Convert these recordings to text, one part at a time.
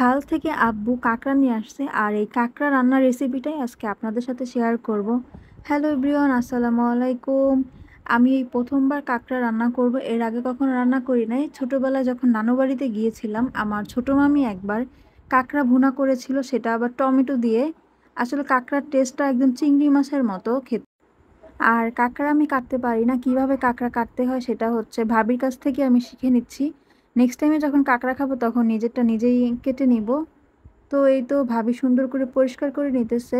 খাল থেকে আব্বু কাঁকড়া নিয়ে আসছে আর এই কাঁকড়া রান্নার রেসিপিটাই আজকে আপনাদের সাথে শেয়ার করব। হ্যালো এভরিওয়ান, আসসালামু আলাইকুম। আমি এই প্রথমবার কাঁকড়া রান্না করব, এর আগে কখনো রান্না করি নাই। ছোটোবেলায় যখন নানু বাড়িতে গিয়েছিলাম আমার ছোটো মামি একবার কাঁকড়া ভুনা করেছিল, সেটা আবার টমেটো দিয়ে। আসলে কাঁকড়ার টেস্টটা একদম চিংড়ি মাছের মতো খেতে। আর কাঁকড়া আমি কাটতে পারি না, কিভাবে কাঁকড়া কাটতে হয় সেটা হচ্ছে ভাবির কাছ থেকে আমি শিখে নিচ্ছি। নেক্সট টাইমে যখন কাঁকড়া খাবো তখন নিজেরটা নিজেই কেটে নিব। তো এই তো ভাবি সুন্দর করে পরিষ্কার করে নিতেছে।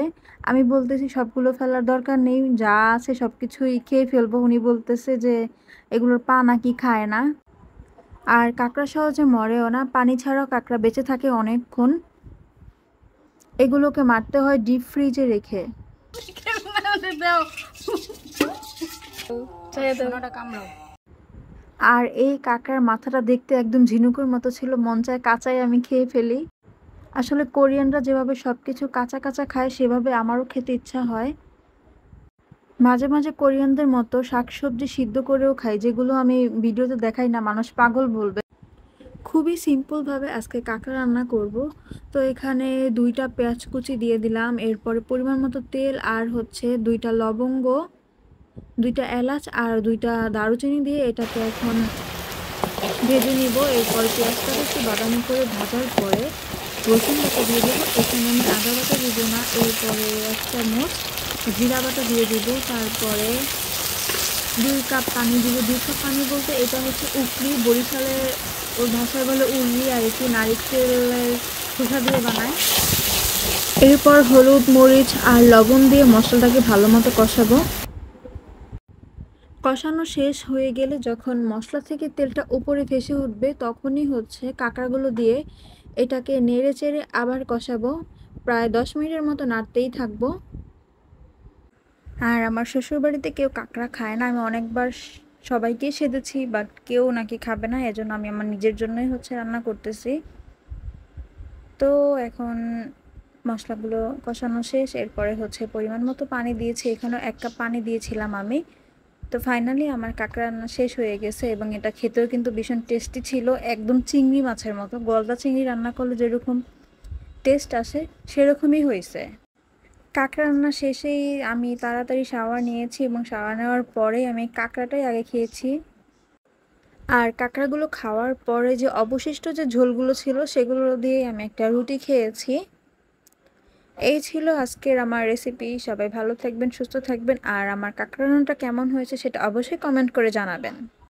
আমি বলতেছি সবগুলো ফেলার দরকার নেই, যা আছে সব কিছুই খেয়ে ফেলবো। উনি বলতেছে যে এগুলোর পা নাকি খায় না। আর কাঁকড়া সহজে মরেও না, পানি ছাড়াও কাঁকড়া বেঁচে থাকে অনেকক্ষণ। এগুলোকে মারতে হয় ডিপ ফ্রিজে রেখে। আর এই কাঁকড়ার মাথাটা দেখতে একদম ঝিনুকের মতো ছিল, মন চায় কাঁচাই আমি খেয়ে ফেলি। আসলে কোরিয়ানরা যেভাবে সবকিছু কাঁচা কাঁচা খায় সেভাবে আমারও খেতে ইচ্ছা হয়। মাঝে মাঝে কোরিয়ানদের মতো শাকসবজি সিদ্ধ করেও খাই, যেগুলো আমি ভিডিওতে দেখাই না, মানুষ পাগল বলবে। খুবই সিম্পলভাবে আজকে কাঁকড়া রান্না করব। তো এখানে 2টা পেঁয়াজ কুচি দিয়ে দিলাম, এরপরে পরিমাণ মতো তেল, আর হচ্ছে 2টা লবঙ্গ, 2টা এলাচ আর 2টা দারুচিনি দিয়ে এটাকে এখন ভেজে নিব। এরপর পেঁয়াজটাকে একটু বাদামি করে ভাজার পরে রসুন বাটা দিয়ে দেবো। এখানে আমি আদা বাটা দিব না। এরপরে 1 চামচ জিরা বাটা দিয়ে দিব। তারপরে 2 কাপ পানি দিব। 2 কাপ পানি বলতে এটা হচ্ছে উকলি, বরিশালে ওর ভাষায় বলে উরলি আর কি, নারিকেলের খোসা দিয়ে বানায়। এরপর হলুদ মরিচ আর লবণ দিয়ে মশলাটাকে ভালো মতো কষাবো। কষানো শেষ হয়ে গেলে যখন মশলা থেকে তেলটা উপরে ভেসে উঠবে তখনই হচ্ছে কাঁকড়াগুলো দিয়ে এটাকে নেড়ে চেড়ে আবার কষাবো। প্রায় 10 মিনিটের মতো নাড়তেই থাকবো। আর আমার শ্বশুরবাড়িতে কেউ কাঁকড়া খায় না, আমি অনেকবার সবাইকে সেধেছি, বাট কেউ নাকি খাবে না, এজন্য আমি আমার নিজের জন্যই হচ্ছে রান্না করতেছি। তো এখন মশলাগুলো কষানো শেষ, এরপরে হচ্ছে পরিমাণ মতো পানি দিয়েছি। এখানেও 1 কাপ পানি দিয়েছিলাম আমি। তো ফাইনালি আমার কাঁকড়া রান্না শেষ হয়ে গেছে এবং এটা খেতেও কিন্তু ভীষণ টেস্টি ছিল, একদম চিংড়ি মাছের মতো। গলদা চিংড়ি রান্না করলে যেরকম টেস্ট আসে সেরকমই হয়েছে। কাঁকড়া রান্না শেষেই আমি তাড়াতাড়ি শাওয়ার নিয়েছি এবং শাওয়ার নেওয়ার পরেই আমি কাঁকড়াটাই আগে খেয়েছি। আর কাঁকড়াগুলো খাওয়ার পরে যে অবশিষ্ট যে ঝোলগুলো ছিল সেগুলো দিয়েই আমি একটা রুটি খেয়েছি। এই ছিল আজকের আমার রেসিপি। সবাই ভালো থাকবেন, সুস্থ থাকবেন, আর আমার কাঁকড়া রান্নাটা কেমন হয়েছে সেটা অবশ্যই কমেন্ট করে জানাবেন।